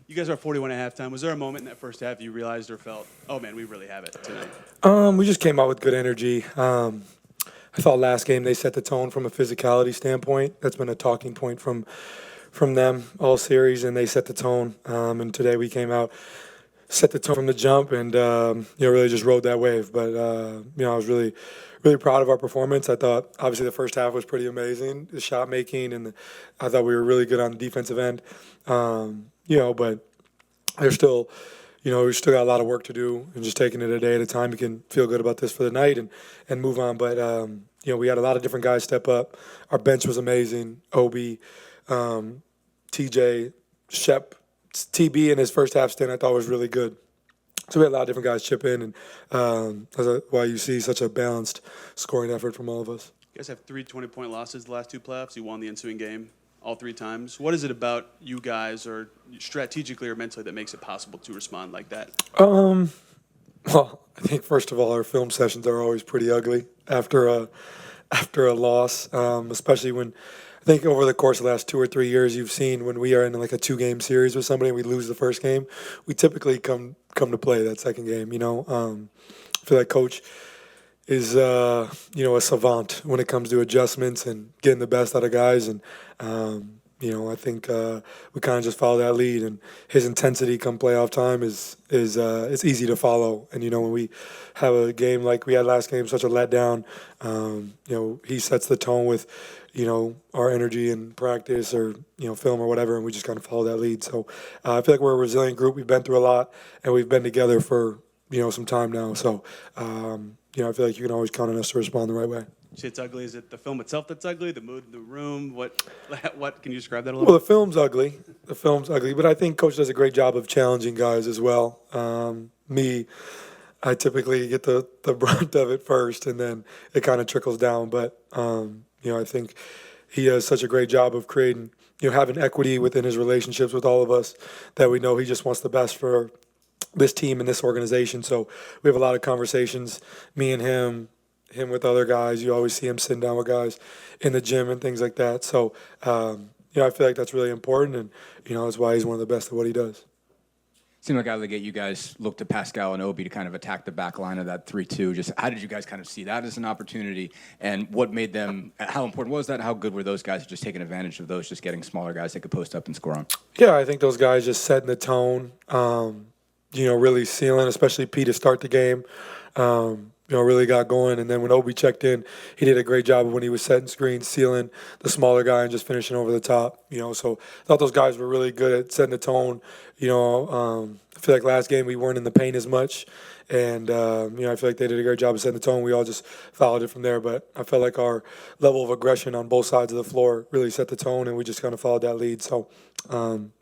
You guys are 41 at halftime. Was there a moment in that first half you realized or felt, oh man, we really have it tonight? We just came out with good energy. I thought last game they set the tone from a physicality standpoint. That's been a talking point from them all series, and they set the tone. And today we came out, set the tone from the jump, and really just rode that wave. But I was really proud of our performance. I thought obviously the first half was pretty amazing, the shot making, and I thought we were really good on the defensive end. But there's still. We still got a lot of work to do, and just taking it a day at a time. You can feel good about this for the night and move on. But we had a lot of different guys step up. Our bench was amazing. Obi, TJ, Shep, TB in his first half stint I thought was really good. So we had a lot of different guys chip in, and that's why you see such a balanced scoring effort from all of us. You guys have 3 20-point losses the last 2 playoffs. You won the ensuing game all 3 times. What is it about you guys, or strategically or mentally, that makes it possible to respond like that? Well, I think first of all, our film sessions are always pretty ugly after a loss, especially when I think over the course of the last 2 or 3 years, you've seen when we are in like a 2-game series with somebody and we lose the first game, we typically come to play that second game. I feel like Coach is a savant when it comes to adjustments and getting the best out of guys, and I think we kind of just follow that lead, and his intensity come playoff time is it's easy to follow. And when we have a game like we had last game, such a letdown, he sets the tone with our energy in practice or film or whatever, and we just kind of follow that lead. So I feel like we're a resilient group. We've been through a lot, and we've been together for some time now. So I feel like you can always count on us to respond the right way. Shit's ugly. Is it the film itself that's ugly? The mood in the room? What can you describe that a little Well, bit? the film's ugly. The film's ugly, but I think Coach does a great job of challenging guys as well. I typically get the brunt of it first, and then it kind of trickles down. But I think he does such a great job of creating, having equity within his relationships with all of us, that we know he just wants the best for this team and this organization. So we have a lot of conversations, me and him with other guys. You always see him sitting down with guys in the gym and things like that. So, I feel like that's really important, and, that's why he's one of the best at what he does. Seemed like out of the gate, you guys looked to Pascal and Obi to kind of attack the back line of that 3-2. Just how did you guys kind of see that as an opportunity, and what made them, how important was that? How good were those guys at just taking advantage of those, just getting smaller guys they could post up and score on? Yeah, I think those guys just setting the tone, really sealing, especially P to start the game. Really got going. And then when Obi checked in, he did a great job of when he was setting screens, sealing the smaller guy and just finishing over the top. So I thought those guys were really good at setting the tone. I feel like last game we weren't in the paint as much. And, I feel like they did a great job of setting the tone. We all just followed it from there. But I felt like our level of aggression on both sides of the floor really set the tone, and we just kind of followed that lead. So,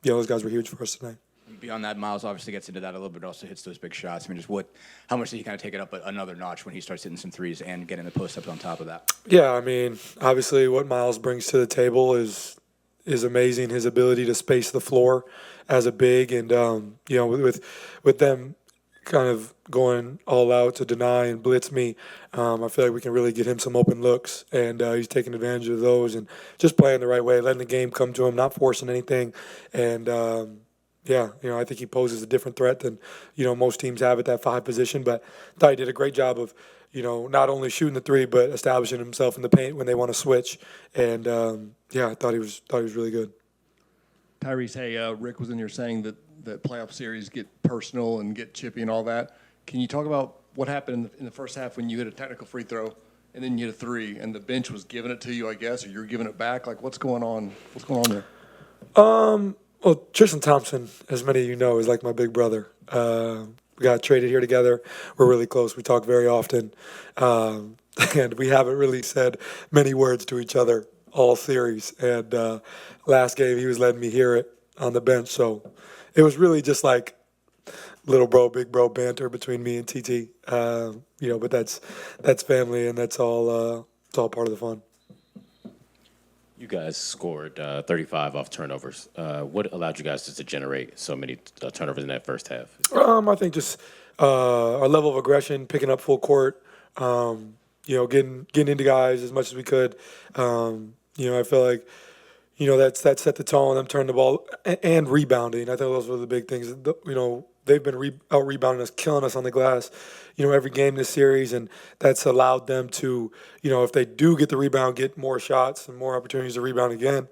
those guys were huge for us tonight. Beyond that, Miles obviously gets into that a little bit, also hits those big shots. I mean, how much did he kind of take it up another notch when he starts hitting some threes and getting the post-ups on top of that? Yeah, I mean, obviously what Miles brings to the table is amazing. His ability to space the floor as a big, and, with them kind of going all out to deny and blitz me, I feel like we can really get him some open looks, and he's taking advantage of those and just playing the right way, letting the game come to him, not forcing anything, and I think he poses a different threat than, most teams have at that 5 position. But I thought he did a great job of, not only shooting the 3, but establishing himself in the paint when they want to switch. And, I thought he was really good. Tyrese, hey, Rick was in here saying that playoff series get personal and get chippy and all that. Can you talk about what happened in the first half when you hit a technical free throw and then you hit a 3 and the bench was giving it to you, I guess, or you're giving it back? Like, what's going on? What's going on there? Well, Tristan Thompson, as many of you know, is like my big brother. We got traded here together. We're really close. We talk very often. And we haven't really said many words to each other all series. And last game, he was letting me hear it on the bench. So it was really just like little bro, big bro banter between me and TT. But that's family, and that's all it's all part of the fun. You guys scored 35 off turnovers. What allowed you guys just to generate so many turnovers in that first half? I think just our level of aggression, picking up full court, getting into guys as much as we could. I feel like, that set the tone. Them turning the ball and rebounding. I think those were the big things. They've been out rebounding us, killing us on the glass. Every game this series, and that's allowed them to, if they do get the rebound, get more shots and more opportunities to rebound again.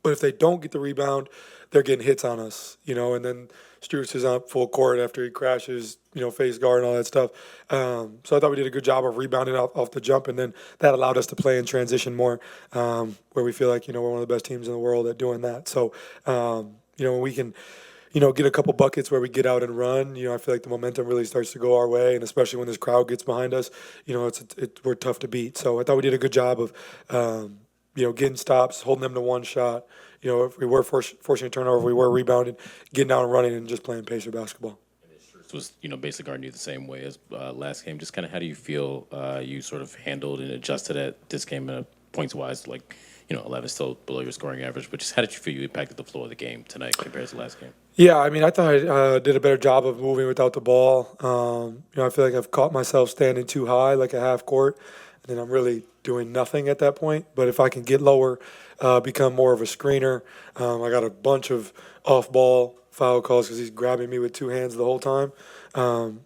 But if they don't get the rebound, they're getting hits on us, and then Strus is on full court after he crashes, face guard and all that stuff. So I thought we did a good job of rebounding off the jump, and then that allowed us to play in transition more, where we feel like, we're one of the best teams in the world at doing that. So, when we can, get a couple buckets where we get out and run, I feel like the momentum really starts to go our way, and especially when this crowd gets behind us, we're tough to beat. So I thought we did a good job of, getting stops, holding them to one shot. If we were forcing a turnover, if we were rebounding, getting out and running, and just playing pacer basketball. Was basically guarding you the same way as last game. Just kind of how do you feel you sort of handled and adjusted at this game points wise? 11 still below your scoring average, but just how did you feel you impacted the flow of the game tonight compared to last game? Yeah, I thought I did a better job of moving without the ball. I feel like I've caught myself standing too high, like a half court, and then I'm really doing nothing at that point. But if I can get lower, become more of a screener, I got a bunch of off-ball foul calls because he's grabbing me with two hands the whole time. So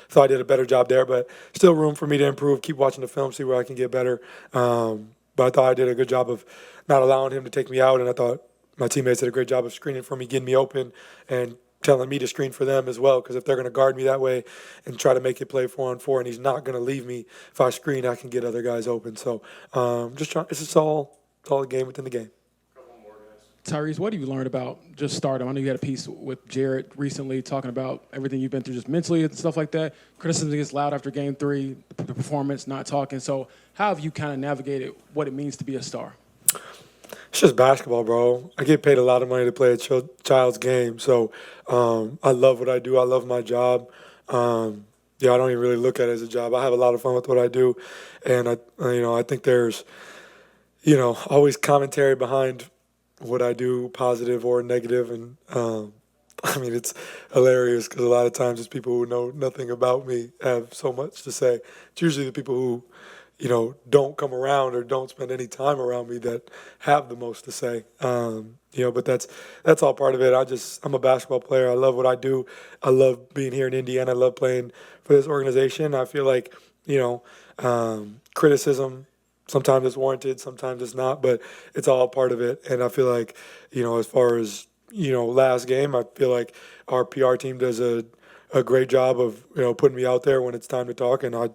thought I did a better job there, but still room for me to improve. Keep watching the film, see where I can get better. But I thought I did a good job of not allowing him to take me out, and I thought my teammates did a great job of screening for me, getting me open, and telling me to screen for them as well. Because if they're going to guard me that way and try to make it play 4-on-4, and he's not going to leave me, if I screen, I can get other guys open. So just trying. It's just all a game within the game. Tyrese, what have you learned about just stardom? I know you had a piece with Jared recently talking about everything you've been through just mentally and stuff like that. Criticism gets loud after game 3, the performance, not talking. So how have you kind of navigated what it means to be a star? It's just basketball, bro. I get paid a lot of money to play a child's game. So I love what I do. I love my job. I don't even really look at it as a job. I have a lot of fun with what I do. And, I think there's, always commentary behind what I do, positive or negative, and it's hilarious because a lot of times it's people who know nothing about me have so much to say. It's usually the people who, don't come around or don't spend any time around me that have the most to say. But that's all part of it. I'm a basketball player. I love what I do. I love being here in Indiana. I love playing for this organization. I feel like, criticism, sometimes it's warranted, sometimes it's not, but it's all part of it. And I feel like, as far as, last game, I feel like our PR team does a great job of, putting me out there when it's time to talk. And I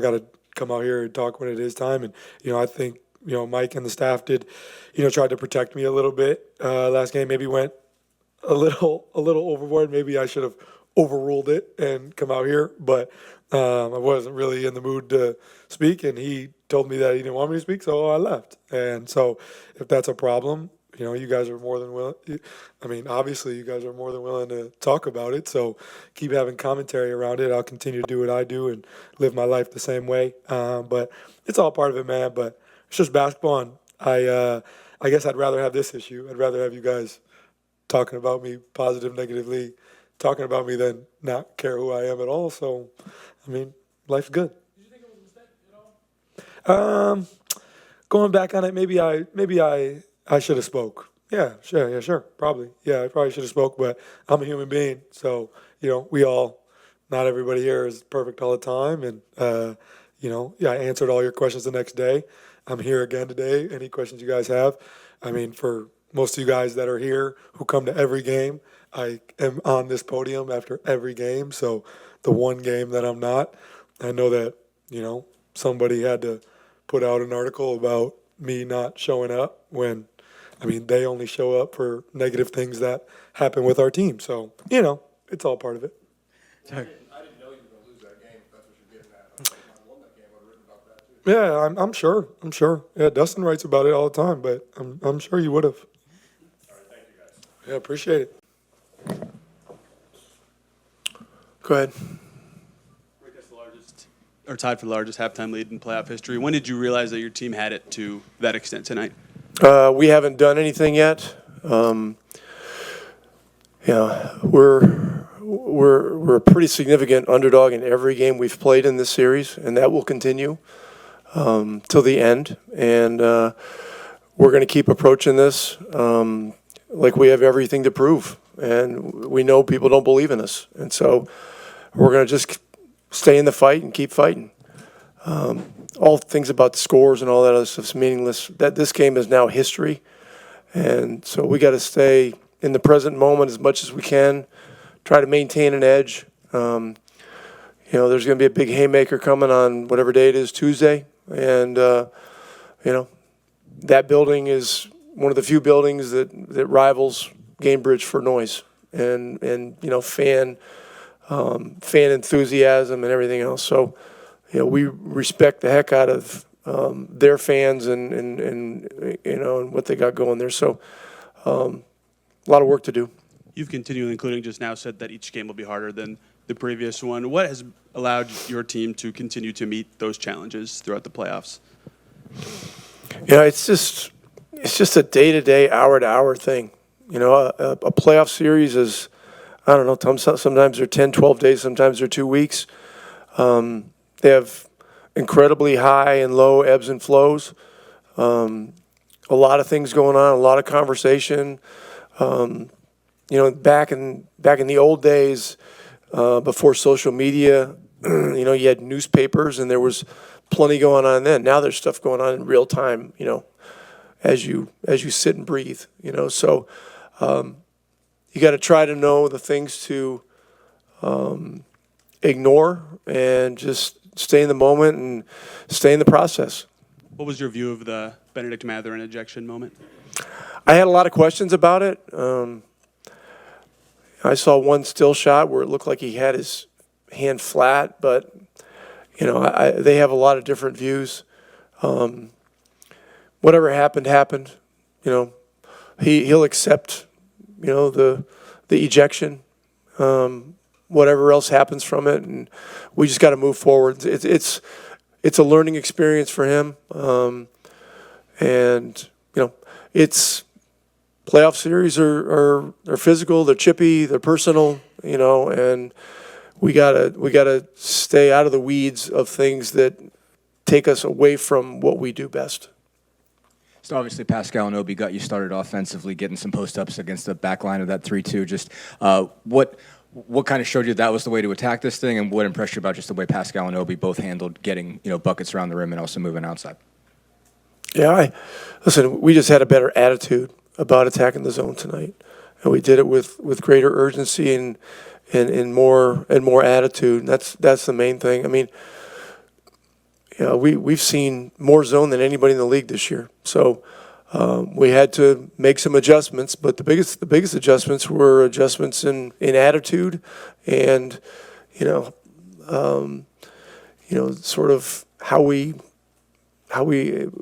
got to come out here and talk when it is time. And, I think, Mike and the staff did, tried to protect me a little bit last game. Maybe went a little overboard. Maybe I should have overruled it and come out here, but I wasn't really in the mood to speak, and he told me that he didn't want me to speak, so I left. And so if that's a problem, you guys are more than willing. Obviously you guys are more than willing to talk about it, so keep having commentary around it. I'll continue to do what I do and live my life the same way. But it's all part of it, man. But it's just basketball, and I guess I'd rather have this issue. I'd rather have you guys talking about me positive, negatively, talking about me than not care who I am at all. So, life's good. Did you think it was a mistake at all? Going back on it, maybe I should have spoke. Yeah, sure, probably. Yeah, I probably should have spoke, but I'm a human being. So, not everybody here is perfect all the time. And, I answered all your questions the next day. I'm here again today. Any questions you guys have? For most of you guys that are here who come to every game, I am on this podium after every game. So the one game that I'm not, I know that, somebody had to put out an article about me not showing up when, they only show up for negative things that happen with our team. So, it's all part of it. I didn't know you were going to lose that game. If that's what you're getting at. If I won that game, I would have written about that too. Yeah, I'm sure. Yeah, Dustin writes about it all the time, but I'm sure you would have. All right, thank you, guys. Yeah, appreciate it. Go ahead. Rick, that's the largest, or tied for the largest halftime lead in playoff history. When did you realize that your team had it to that extent tonight? We haven't done anything yet. We're a pretty significant underdog in every game we've played in this series, and that will continue till the end. And we're going to keep approaching this like we have everything to prove, and we know people don't believe in us, and so we're going to just stay in the fight and keep fighting. All things about the scores and all that other stuff's meaningless. That this game is now history, and so we got to stay in the present moment as much as we can. Try to maintain an edge. There's going to be a big haymaker coming on whatever day it is, Tuesday, and that building is one of the few buildings that rivals Gamebridge for noise and fan enthusiasm and everything else. So, we respect the heck out of their fans and what they got going there. So, a lot of work to do. You've continually, including just now, said that each game will be harder than the previous one. What has allowed your team to continue to meet those challenges throughout the playoffs? It's just a day-to-day, hour-to-hour thing. A playoff series is, I don't know, sometimes they're 10, 12 days, sometimes they're 2 weeks. They have incredibly high and low ebbs and flows. A lot of things going on, a lot of conversation. Back in the old days, before social media, you had newspapers and there was plenty going on then. Now there's stuff going on in real time, as you sit and breathe, So you got to try to know the things to ignore and just stay in the moment and stay in the process. What was your view of the Benedict Mathurin ejection moment? I had a lot of questions about it. I saw one still shot where it looked like he had his hand flat, but they have a lot of different views. Whatever happened. He'll accept the ejection. Whatever else happens from it, and we just got to move forward. It's a learning experience for him, and it's playoff series are physical, they're chippy, they're personal, and we gotta stay out of the weeds of things that take us away from what we do best. So obviously Pascal and Obi got you started offensively, getting some post-ups against the back line of that 3-2. Just what kind of showed you that was the way to attack this thing, and what impressed you about just the way Pascal and Obi both handled getting buckets around the rim and also moving outside? Yeah, we just had a better attitude about attacking the zone tonight, and we did it with greater urgency and more attitude. And that's the main thing. I mean, we've seen more zone than anybody in the league this year, so we had to make some adjustments. But the biggest adjustments were adjustments in attitude, and sort of how we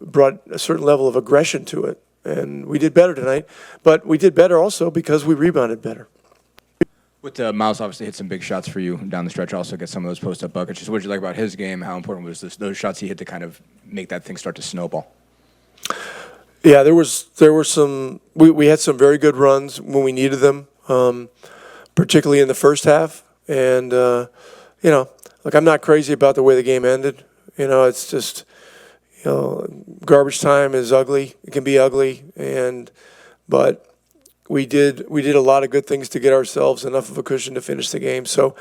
brought a certain level of aggression to it. And we did better tonight, but we did better also because we rebounded better. With Miles obviously hit some big shots for you down the stretch, also get some of those post-up buckets. Just what did you like about his game? How important was those shots he hit to kind of make that thing start to snowball? Yeah, there were some. We had some very good runs when we needed them, particularly in the first half. And look, I'm not crazy about the way the game ended. It's just garbage time is ugly. It can be ugly, but we did a lot of good things to get ourselves enough of a cushion to finish the game. So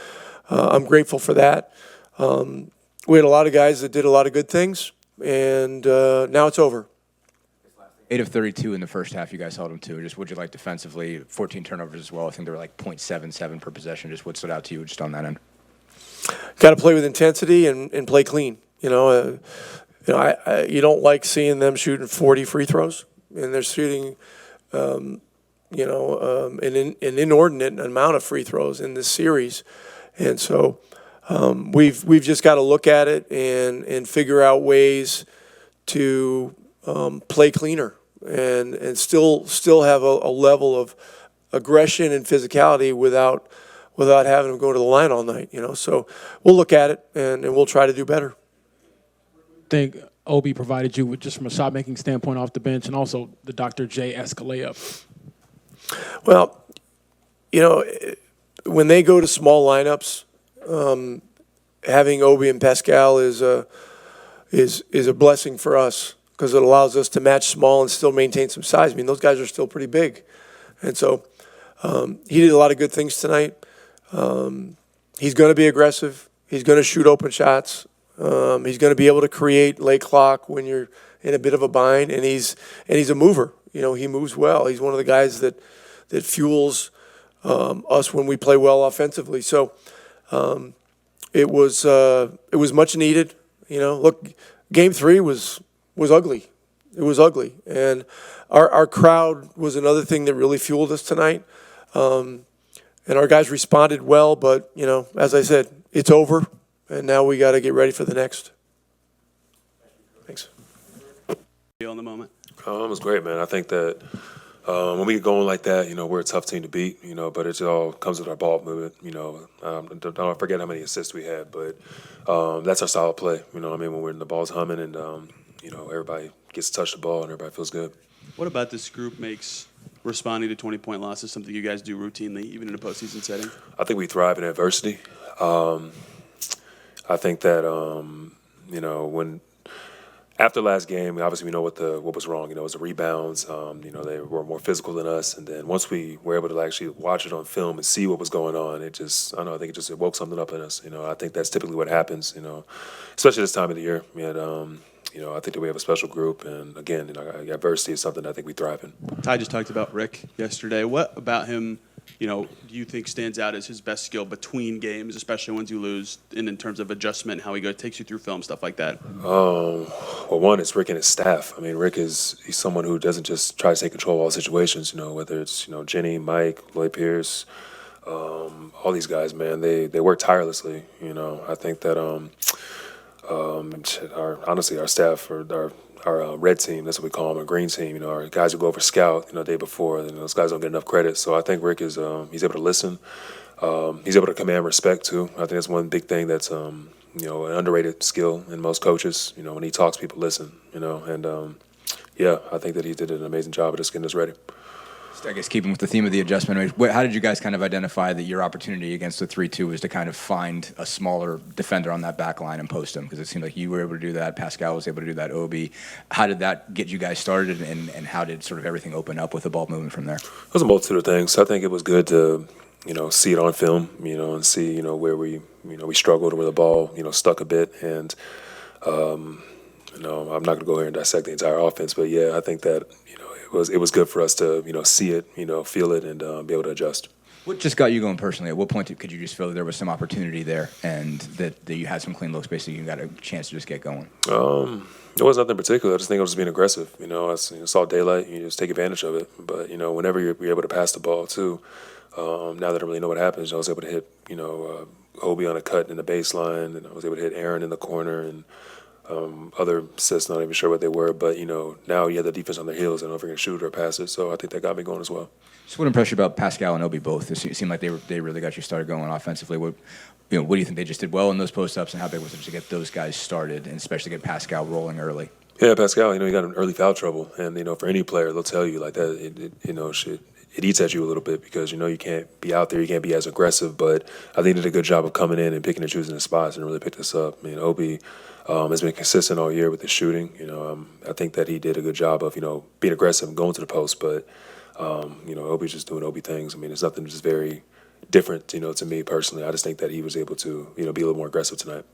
I'm grateful for that. We had a lot of guys that did a lot of good things, and now it's over. 8 of 32 in the first half, you guys held them to. Just what'd you like defensively? 14 turnovers as well. I think they were like .77 per possession. Just what stood out to you just on that end? Got to play with intensity and play clean. You don't like seeing them shooting 40 free throws, and they're shooting, an inordinate amount of free throws in this series, and so we've just got to look at it and figure out ways to play cleaner and still have a level of aggression and physicality without having to go to the line all night. So we'll look at it and we'll try to do better. Think Obi provided you with, just from a shot making standpoint off the bench, and also the Dr. J-esque layup? Well, when they go to small lineups, having Obi and Pascal is a blessing for us because it allows us to match small and still maintain some size. I mean, those guys are still pretty big. And so he did a lot of good things tonight. He's going to be aggressive. He's going to shoot open shots. He's going to be able to create late clock when you're in a bit of a bind, and he's a mover. You know, he moves well. He's one of the guys that fuels us when we play well offensively. So it was much needed. You know, look, Game 3 was ugly. It was ugly, and our crowd was another thing that really fueled us tonight. And our guys responded well, but you know, as I said, it's over, and now we got to get ready for the next. Thanks. Feel in the moment. It was great, man. I think that when we get going like that, you know, we're a tough team to beat, you know, but it all comes with our ball movement, you know. Don't forget how many assists we had, but that's our style of play, you know what I mean, when we're in the ball's humming and, you know, everybody gets to touch the ball and everybody feels good. What about this group makes responding to 20-point losses something you guys do routinely, even in a postseason setting? I think we thrive in adversity. I think that, you know, after last game, obviously we know what was wrong. You know, it was the rebounds. You know, they were more physical than us. And then once we were able to actually watch it on film and see what was going on, I think it woke something up in us. You know, I think that's typically what happens, you know, especially this time of the year. We had, you know, I think that we have a special group. And again, you know, adversity is something I think we thrive in. Ty just talked about Rick yesterday. What about him, you know, do you think stands out as his best skill between games, especially once you lose, and in terms of adjustment, how he takes you through film, stuff like that? Well, one is Rick and his staff. I mean, he's someone who doesn't just try to take control of all situations, you know, whether it's, you know, Jenny, Mike, Lloyd Pierce, all these guys, man, they work tirelessly, you know. I think that our staff, or our red team, that's what we call them, our green team, you know, our guys who go over scout, you know, the day before, you know, those guys don't get enough credit. So I think Rick is, he's able to listen. He's able to command respect too. I think that's one big thing that's, you know, an underrated skill in most coaches. You know, when he talks, people listen, you know, and yeah, I think that he did an amazing job of just getting us ready. I guess keeping with the theme of the adjustment, how did you guys kind of identify that your opportunity against the 3-2 was to kind of find a smaller defender on that back line and post him? Because it seemed like you were able to do that, Pascal was able to do that, Obi. How did that get you guys started, and how did sort of everything open up with the ball moving from there? It was a multitude of things. I think it was good to, you know, see it on film, you know, and see, you know, where we struggled, where the ball, you know, stuck a bit. And, you know, I'm not going to go here and dissect the entire offense, but yeah, I think that, you know, it was good for us to, you know, see it, you know, feel it, and be able to adjust. What just got you going personally? At what point could you just feel that there was some opportunity there, and that you had some clean looks, basically you got a chance to just get going? It was nothing particular. I just think I was just being aggressive. You know, I saw daylight, you just take advantage of it. But, you know, whenever you're able to pass the ball too, now that I really know what happens, I was able to hit, you know, Obi on a cut in the baseline, and I was able to hit Aaron in the corner, and other assists, not even sure what they were, but, you know, now you have the defense on their heels. I don't know if you're going to shoot or pass it, so I think that got me going as well. So what impressed you about Pascal and Obi both? It seemed like they really got you started going offensively. What do you think they just did well in those post-ups, and how big was it to get those guys started, and especially get Pascal rolling early? Yeah, Pascal, you know, he got in early foul trouble, and, you know, for any player, they'll tell you like that, you know, it eats at you a little bit, because, you know, you can't be out there, you can't be as aggressive, but I think he did a good job of coming in and picking and choosing the spots and really picked us up. I mean, Obi has been consistent all year with his shooting. You know, I think that he did a good job of, you know, being aggressive and going to the post, but, you know, Obi's just doing Obi things. I mean, it's nothing just very different, you know, to me personally. I just think that he was able to, you know, be a little more aggressive tonight.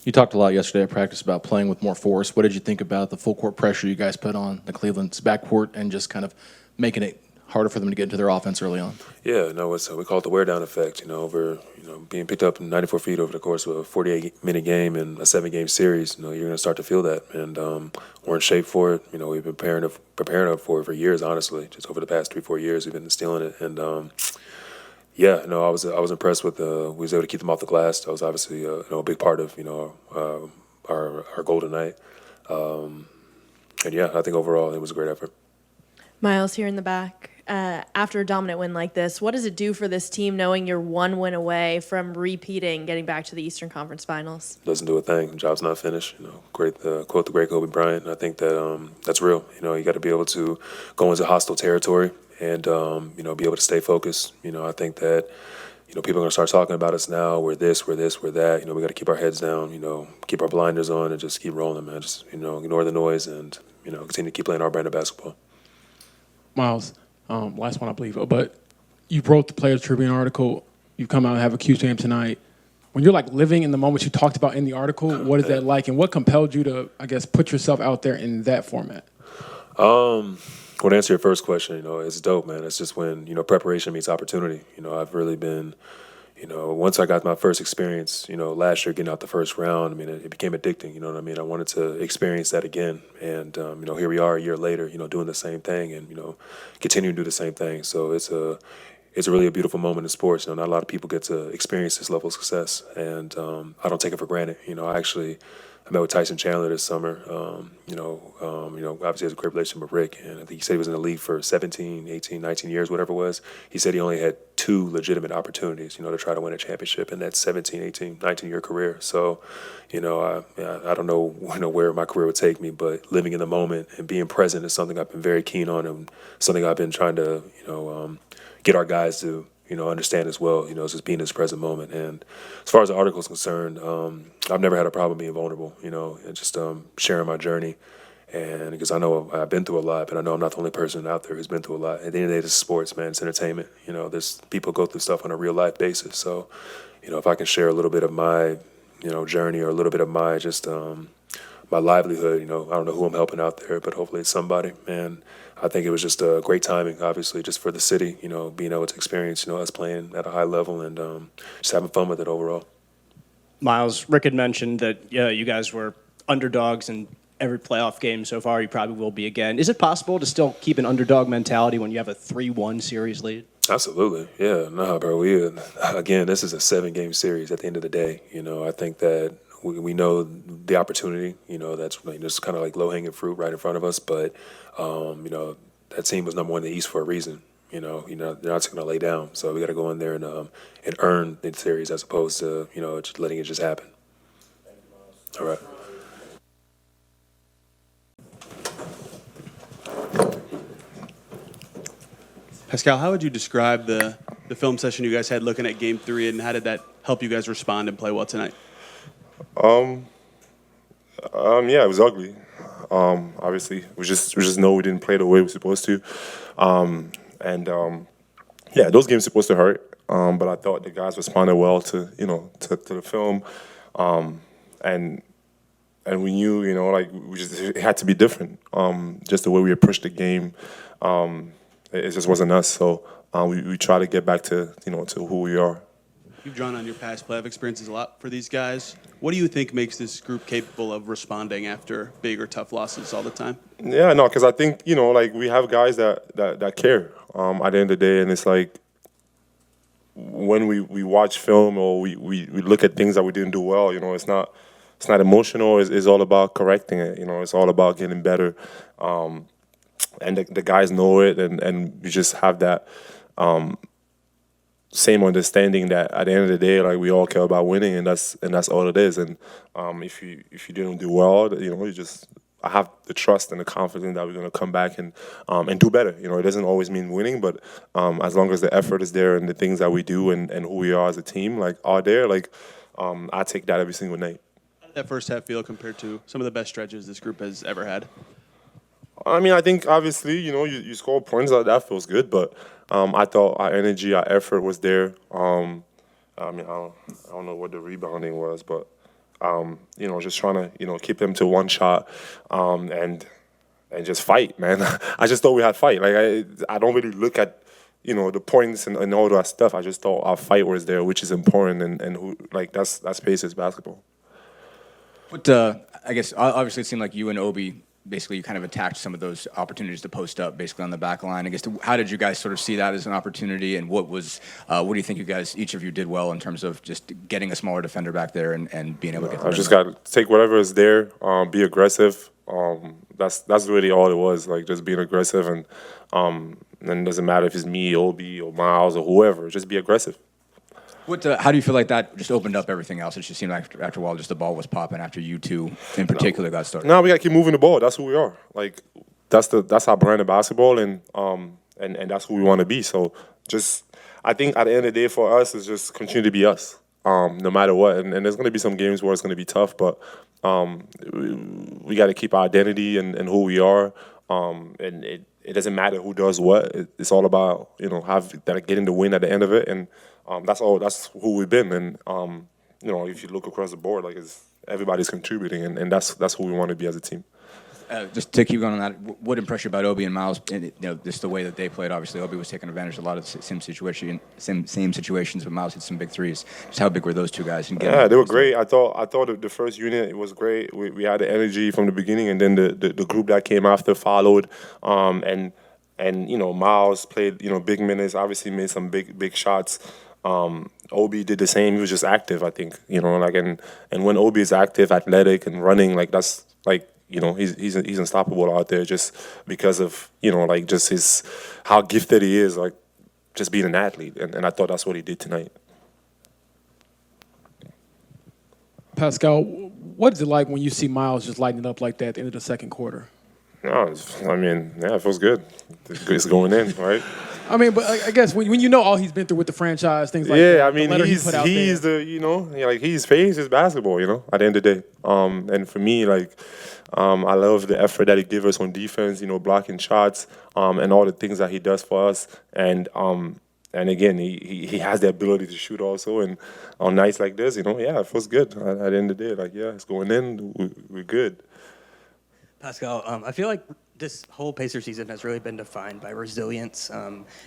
You talked a lot yesterday at practice about playing with more force. What did you think about the full court pressure you guys put on the Cleveland's backcourt and just kind of making it harder for them to get into their offense early on? Yeah, no, we call it the wear down effect. You know, over, you know, being picked up 94 feet over the course of a 48-minute game and a 7-game series. You know, you're going to start to feel that, and we're in shape for it. You know, we've been preparing for it for years. Honestly, just over the past 3-4 years, we've been instilling it, and yeah, no, I was impressed with we was able to keep them off the glass. That was obviously you know, a big part of, you know, our goal tonight. And yeah, I think overall it was a great effort. Miles here in the back. After a dominant win like this, what does it do for this team knowing you're one win away from repeating, getting back to the Eastern Conference Finals? Doesn't do a thing. The job's not finished. You know, great quote the great Kobe Bryant. I think that that's real. You know, you got to be able to go into hostile territory and you know, be able to stay focused. You know, I think that, people are gonna start talking about us now. We're this, we're this, we're that. We got to keep our heads down. Keep our blinders on and just keep rolling, man. Just ignore the noise and continue to keep playing our brand of basketball. Miles, last one I believe, but you wrote the Players Tribune article. You come out and have a Q game tonight. When you're like living in the moment you talked about in the article, what is that like, and what compelled you to, I guess, put yourself out there in that format? Well, to answer your first question, it's dope, man. It's just when preparation meets opportunity. I've really been, once I got my first experience, last year getting out the first round. I mean, it became addicting. You know what I mean? I wanted to experience that again, and here we are a year later, doing the same thing, and continuing to do the same thing. So it's really a beautiful moment in sports. Not a lot of people get to experience this level of success, and I don't take it for granted. I met with Tyson Chandler this summer. Obviously has a great relationship with Rick, and I think he said he was in the league for 17, 18, 19 years, whatever it was. He said he only had 2 legitimate opportunities, to try to win a championship in that 17, 18, 19-year career. So, I don't know, where my career would take me, but living in the moment and being present is something I've been very keen on, and something I've been trying to, get our guys to understand as well, just being in this present moment. And as far as the article is concerned, I've never had a problem being vulnerable, and just sharing my journey. And because I know I've been through a lot, but I know I'm not the only person out there who's been through a lot. At the end of the day, this is sports, man. It's entertainment. There's people go through stuff on a real life basis. So, if I can share a little bit of my, journey, or a little bit of my just my livelihood, I don't know who I'm helping out there, but hopefully it's somebody. And I think it was just great timing, obviously, just for the city, being able to experience, us playing at a high level and just having fun with it overall. Miles, Rick had mentioned that you guys were underdogs in every playoff game so far. You probably will be again. Is it possible to still keep an underdog mentality when you have a 3-1 series lead? Absolutely. Yeah. Nah, bro. Again, this is a 7-game series at the end of the day. I think that we know the opportunity, that's just kind of like low-hanging fruit right in front of us. But, that team was number 1 in the East for a reason. They're not just going to lay down. So we got to go in there and earn the series as opposed to, just letting it just happen. All right. Pascal, how would you describe the film session you guys had looking at Game 3, and how did that help you guys respond and play well tonight? Yeah, it was ugly. Obviously, we just know we didn't play the way we were supposed to, yeah, those games supposed to hurt. But I thought the guys responded well to the film, and we knew it had to be different. Just the way we approached the game, it just wasn't us. So we try to get back to to who we are. You've drawn on your past playoff experiences a lot for these guys. What do you think makes this group capable of responding after big or tough losses all the time? Yeah, no, because I think we have guys that care at the end of the day, and it's like when we watch film or we look at things that we didn't do well, it's not emotional. It's all about correcting it. It's all about getting better, and the guys know it, and we just have that. Same understanding that at the end of the day, we all care about winning, and that's all it is. And if you didn't do well, I have the trust and the confidence that we're going to come back and do better. It doesn't always mean winning, but as long as the effort is there and the things that we do and who we are as a team are there, I take that every single night. How did that first half feel compared to some of the best stretches this group has ever had? I mean, I think obviously, you score points, that feels good, but I thought our energy, our effort was there. I don't know what the rebounding was, but just trying to keep them to one shot and just fight, man. I just thought we had fight. I don't really look at the points and all that stuff. I just thought our fight was there, which is important, and who that's Pacers basketball. But I guess obviously it seemed like you and Obi, basically you kind of attacked some of those opportunities to post up basically on the back line. I guess how did you guys sort of see that as an opportunity, and what do you think each of you did well in terms of just getting a smaller defender back there and being able to get the I just got to take whatever is there, be aggressive. That's really all it was, just being aggressive, and it doesn't matter if it's me, Obi, or Miles, or whoever, just be aggressive. How do you feel like that just opened up everything else? It just seemed like after a while, just the ball was popping after you two in particular got started. No, we got to keep moving the ball. That's who we are. That's our brand of basketball, and that's who we want to be. So I think at the end of the day for us, it's just continue to be us, no matter what. And there's going to be some games where it's going to be tough, but we got to keep our identity and who we are. And it doesn't matter who does what. It's all about, getting the win at the end of it. And that's who we've been. And, if you look across the board, everybody's contributing. And that's who we want to be as a team. Just to keep going on that, what impressed you about Obi and Miles? And, just the way that they played. Obviously, Obi was taking advantage of a lot of same situations, but Miles hit some big threes. Just how big were those two guys? Yeah, they were great. I thought the first unit was great. We had the energy from the beginning, and then the group that came after followed. And Miles played big minutes. Obviously, made some big shots. Obi did the same. He was just active, I think. And when Obi is active, athletic, and running, that's he's unstoppable out there just because of just how gifted he is, just being an athlete, and I thought that's what he did tonight. Pascal, what is it like when you see Miles just lighting it up like that at the end of the second quarter? No, it feels good. It's going in, right? But I guess when you know all he's been through with the franchise, things like that. Yeah, he's he's phased his basketball, at the end of the day. And for me, I love the effort that he gives us on defense, blocking shots, and all the things that he does for us. And again, he has the ability to shoot also. And on nights like this, it feels good. At the end of the day, it's going in. We're good. Pascal, I feel like this whole Pacer season has really been defined by resilience.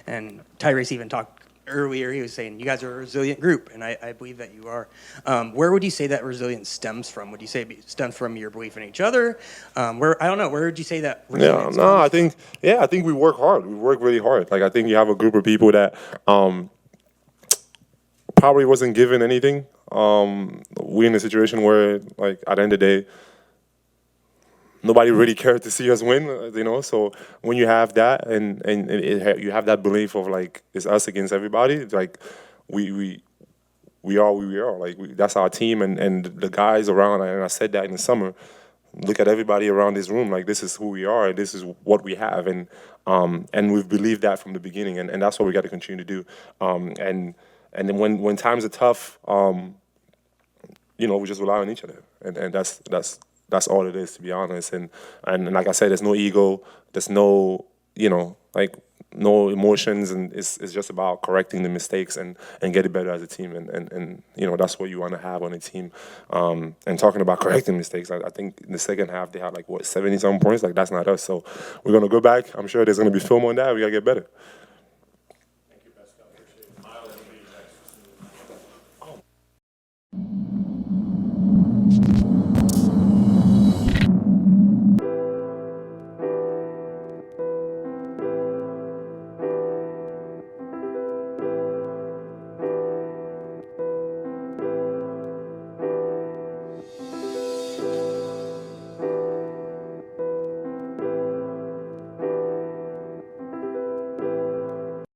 And Tyrese even talked earlier. He was saying you guys are a resilient group, and I believe that you are. Where would you say that resilience stems from? Would you say it stems from your belief in each other? Where would you say that resilience stems I think we work hard. We work really hard. I think you have a group of people that probably wasn't given anything. We're in a situation where, at the end of the day, nobody really cared to see us win, So when you have that and you have that belief of it's us against everybody, we are who we are. That's our team and the guys around. And I said that in the summer. Look at everybody around this room. This is who we are. And this is what we have. And we've believed that from the beginning. And that's what we got to continue to do. And then when times are tough, we just rely on each other. And that's all it is, to be honest. And like I said, there's no ego, there's no, no emotions, and it's just about correcting the mistakes and getting better as a team. And that's what you want to have on a team. And talking about correcting mistakes, I think in the second half they had 70-something points. That's not us. So we're going to go back. I'm sure there's going to be film on that. We got to get better.